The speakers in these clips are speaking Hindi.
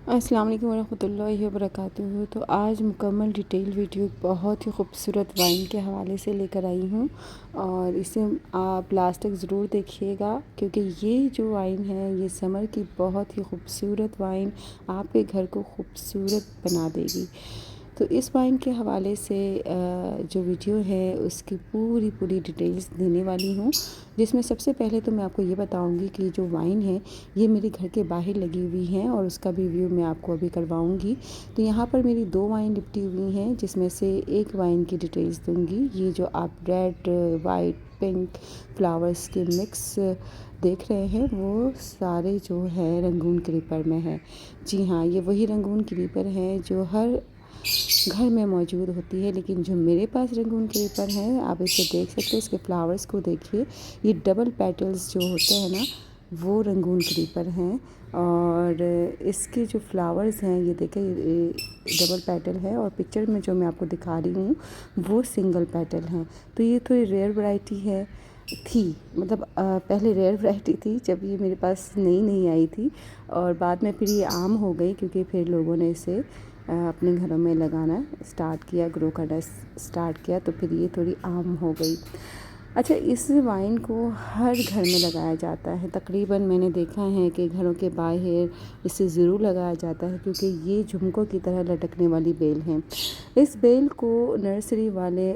अस्सलाम वालेकुम वरहमतुल्लाहि वबरकातुहू। तो आज मुकम्मल डिटेल वीडियो बहुत ही खूबसूरत वाइन के हवाले से लेकर आई हूँ और इसे आप लास्ट तक ज़रूर देखिएगा, क्योंकि ये जो वाइन है ये समर की बहुत ही खूबसूरत वाइन आपके घर को खूबसूरत बना देगी। तो इस वाइन के हवाले से जो वीडियो है उसकी पूरी डिटेल्स देने वाली हूँ, जिसमें सबसे पहले तो मैं आपको ये बताऊँगी कि जो वाइन है ये मेरे घर के बाहर लगी हुई है और उसका भी व्यू मैं आपको अभी करवाऊँगी। तो यहाँ पर मेरी 2 वाइन लिपटी हुई हैं, जिसमें से एक वाइन की डिटेल्स दूँगी। ये जो आप रेड, वाइट, पिंक फ्लावर्स के मिक्स देख रहे हैं वो सारे जो है रंगून क्रीपर में है। जी हाँ, ये वही रंगून क्रीपर है जो हर घर में मौजूद होती है, लेकिन जो मेरे पास रंगून क्रीपर है आप इसे देख सकते हैं। इसके फ्लावर्स को देखिए, ये डबल पेटल्स जो होते हैं ना वो रंगून क्रीपर हैं। और इसके जो फ्लावर्स हैं ये देखिए, ये डबल पेटल है और पिक्चर में जो मैं आपको दिखा रही हूँ वो सिंगल पेटल हैं। तो ये थोड़ी रेयर वैरायटी है थी, मतलब पहले रेयर वैरायटी थी जब ये मेरे पास नई आई थी, और बाद में फिर ये आम हो गई क्योंकि फिर लोगों ने इसे अपने घरों में लगाना स्टार्ट किया, ग्रो करना स्टार्ट किया, तो फिर ये थोड़ी आम हो गई। अच्छा, इस वाइन को हर घर में लगाया जाता है तकरीबन। मैंने देखा है कि घरों के बाहर इसे ज़रूर लगाया जाता है, क्योंकि ये झुमकों की तरह लटकने वाली बेल है। इस बेल को नर्सरी वाले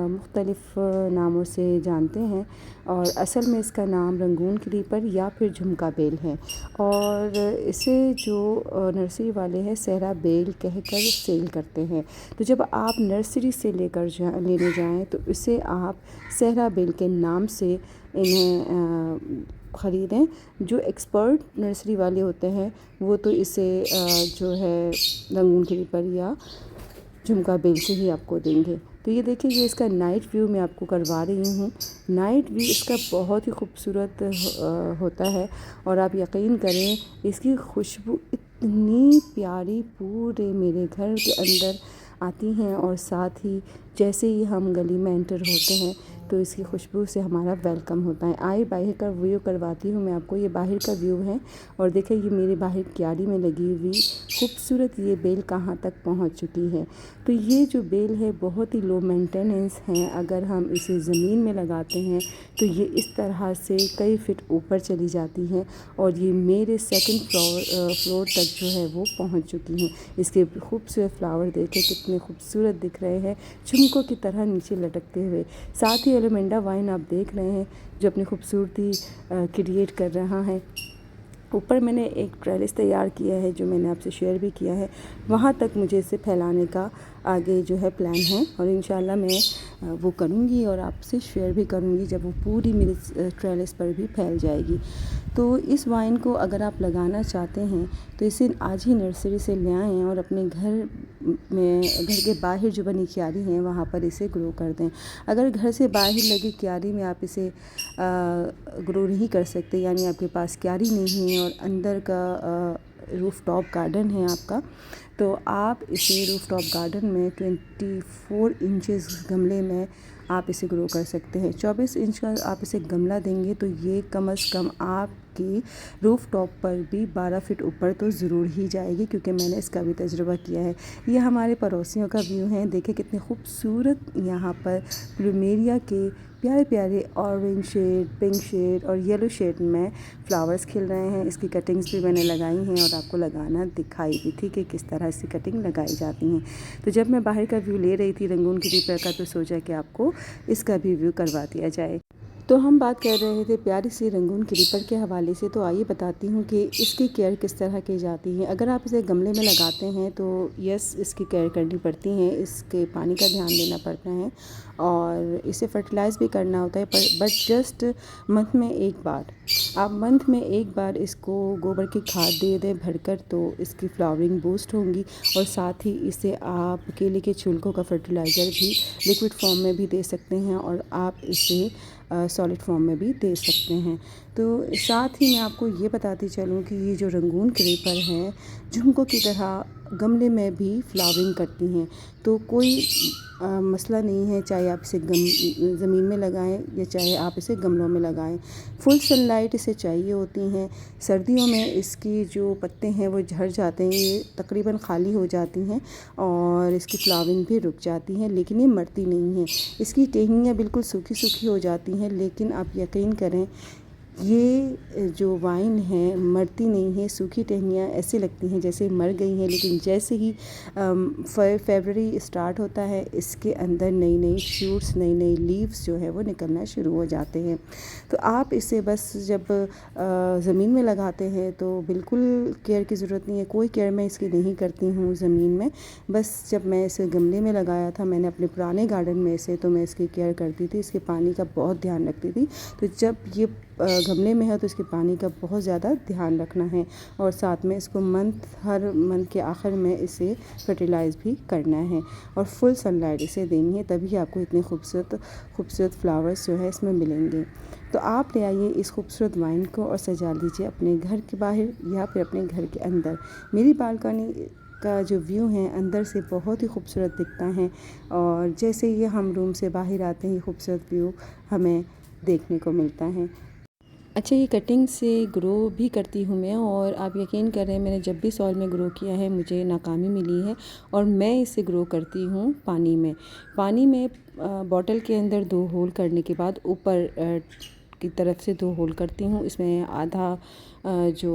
मुख्तलिफ़ नामों से जानते हैं और असल में इसका नाम रंगून क्रीपर या फिर झुमका बेल है। और इसे जो नर्सरी वाले हैं सहरा बेल कहकर सेल करते हैं। तो जब आप नर्सरी से लेने जाएं तो इसे आप सहरा बेल के नाम से इन्हें ख़रीदें। जो एक्सपर्ट नर्सरी वाले होते हैं वो तो इसे जो है रंगून क्रीपर या झुमका बेल से ही आपको देंगे। तो ये देखिए, ये इसका नाइट व्यू मैं आपको करवा रही हूँ। नाइट व्यू इसका बहुत ही खूबसूरत होता है और आप यकीन करें इसकी खुशबू इतनी प्यारी पूरे मेरे घर के अंदर आती हैं, और साथ ही जैसे ही हम गली में एंटर होते हैं तो इसकी खुशबू से हमारा वेलकम होता है। आइए बाहर का व्यू करवाती हूँ मैं आपको। ये बाहर का व्यू है और देखिए ये मेरे बाहर क्यारी में लगी हुई खूबसूरत ये बेल कहाँ तक पहुँच चुकी है। तो ये जो बेल है बहुत ही लो मेंटेनेंस है। अगर हम इसे ज़मीन में लगाते हैं तो ये इस तरह से कई फीट ऊपर चली जाती हैं और ये मेरे सेकंड फ्लोर तक जो है वो पहुंच चुकी हैं। इसके खूबसूरत फ्लावर देखें कितने खूबसूरत दिख रहे हैं, झुमकों की तरह नीचे लटकते हुए। साथ ही एलोमेंडा वाइन आप देख रहे हैं जो अपनी खूबसूरती क्रिएट कर रहा है। ऊपर मैंने एक ट्रेलिस तैयार किया है जो मैंने आपसे शेयर भी किया है। वहाँ तक मुझे इसे फैलाने का आगे जो है प्लान है और इंशाल्लाह मैं वो करूँगी और आपसे शेयर भी करूँगी जब वो पूरी मेरी ट्रेलिस पर भी फैल जाएगी। तो इस वाइन को अगर आप लगाना चाहते हैं तो इसे आज ही नर्सरी से ले आएँ और अपने घर के बाहर जो बनी क्यारी हैं वहाँ पर इसे ग्रो कर दें। अगर घर से बाहर लगी क्यारी में आप इसे ग्रो नहीं कर सकते, यानी आपके पास क्यारी नहीं है और अंदर का रूफ टॉप गार्डन है आपका, तो आप इसे रूफ टॉप गार्डन में 24 इंचेस गमले में आप इसे ग्रो कर सकते हैं। 24 इंच का आप इसे गमला देंगे तो ये कम से कम आपकी रूफ टॉप पर भी 12 फीट ऊपर तो ज़रूर ही जाएगी, क्योंकि मैंने इसका भी तजुर्बा किया है। ये हमारे पड़ोसियों का व्यू है। देखिए कितने खूबसूरत यहाँ पर प्लूमेरिया के प्यारे प्यारे ऑरेंज शेड, पिंक शेड और येलो शेड में फ्लावर्स खिल रहे हैं। इसकी कटिंग्स भी मैंने लगाई हैं और आपको लगाना दिखाई भी थी कि किस तरह से कटिंग लगाई जाती हैं। तो जब मैं बाहर का व्यू ले रही थी रंगून क्रीपर का तो सोचा कि आपको इसका भी व्यू करवा दिया जाए। तो हम बात कर रहे थे प्यारी सी रंगून क्रीपर के हवाले से, तो आइए बताती हूँ कि इसकी केयर किस तरह की जाती है। अगर आप इसे गमले में लगाते हैं तो यस, इसकी केयर करनी पड़ती है, इसके पानी का ध्यान देना पड़ता है और इसे फर्टिलाइज़ भी करना होता है, पर बट जस्ट मंथ में एक बार। आप मंथ में एक बार इसको गोबर की खाद दे दें भरकर, तो इसकी फ्लावरिंग बूस्ट होंगी। और साथ ही इसे आप केले के छिलकों का फर्टिलाइज़र भी लिक्विड फॉर्म में भी दे सकते हैं और आप इसे सॉलिड फॉर्म में भी दे सकते हैं। तो साथ ही मैं आपको ये बताती चलूँ कि ये जो रंगून क्रीपर है झुमकों की तरह गमले में भी फ्लावरिंग करती हैं। तो कोई मसला नहीं है, चाहे आप इसे ज़मीन में लगाएं या चाहे आप इसे गमलों में लगाएं। फुल सनलाइट इसे चाहिए होती हैं। सर्दियों में इसकी जो पत्ते हैं वो झड़ जाते हैं, ये तकरीबन खाली हो जाती हैं और इसकी फ्लावरिंग भी रुक जाती हैं, लेकिन ये मरती नहीं हैं। इसकी टहनियाँ बिल्कुल सूखी सूखी हो जाती हैं, लेकिन आप यकीन करें ये जो वाइन है मरती नहीं है। सूखी टहनियाँ ऐसे लगती हैं जैसे मर गई हैं, लेकिन जैसे ही फरवरी स्टार्ट होता है इसके अंदर नई नई शूट्स, नई नई लीव्स जो है वो निकलना शुरू हो जाते हैं। तो आप इसे बस जब ज़मीन में लगाते हैं तो बिल्कुल केयर की ज़रूरत नहीं है। कोई केयर मैं इसकी नहीं करती हूँ ज़मीन में। बस जब मैं इसे गमले में लगाया था मैंने अपने पुराने गार्डन में से, तो मैं इसकी केयर करती थी, इसके पानी का बहुत ध्यान रखती थी। तो जब ये गमले में है तो इसके पानी का बहुत ज़्यादा ध्यान रखना है और साथ में इसको हर मंथ के आखिर में इसे फर्टिलाइज़ भी करना है और फुल सनलाइट इसे देनी है, तभी आपको इतने खूबसूरत फ्लावर्स जो है इसमें मिलेंगे। तो आप ले आइए इस खूबसूरत वाइन को और सजा लीजिए अपने घर के बाहर या फिर अपने घर के अंदर। मेरी बालकनी का जो व्यू है अंदर से बहुत ही खूबसूरत दिखता है और जैसे ही हम रूम से बाहर आते हैं खूबसूरत व्यू हमें देखने को मिलता है। अच्छा, ये कटिंग से ग्रो भी करती हूँ मैं और आप यकीन करें मैंने जब भी सॉइल में ग्रो किया है मुझे नाकामी मिली है और मैं इसे ग्रो करती हूँ पानी में बॉटल के अंदर 2 होल करने के बाद ऊपर की तरफ से 2 होल करती हूँ। इसमें आधा जो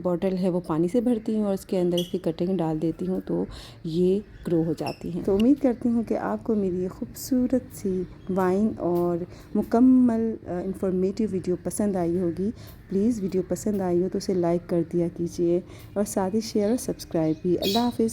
बॉटल है वो पानी से भरती हूँ और उसके अंदर इसकी कटिंग डाल देती हूँ तो ये ग्रो हो जाती हैं। तो उम्मीद करती हूँ कि आपको मेरी ये खूबसूरत सी वाइन और मुकम्मल इंफॉर्मेटिव वीडियो पसंद आई होगी। प्लीज़ वीडियो पसंद आई हो तो उसे लाइक कर दिया कीजिए और साथ ही शेयर और सब्सक्राइब भी। अल्लाह हाफ़िज़।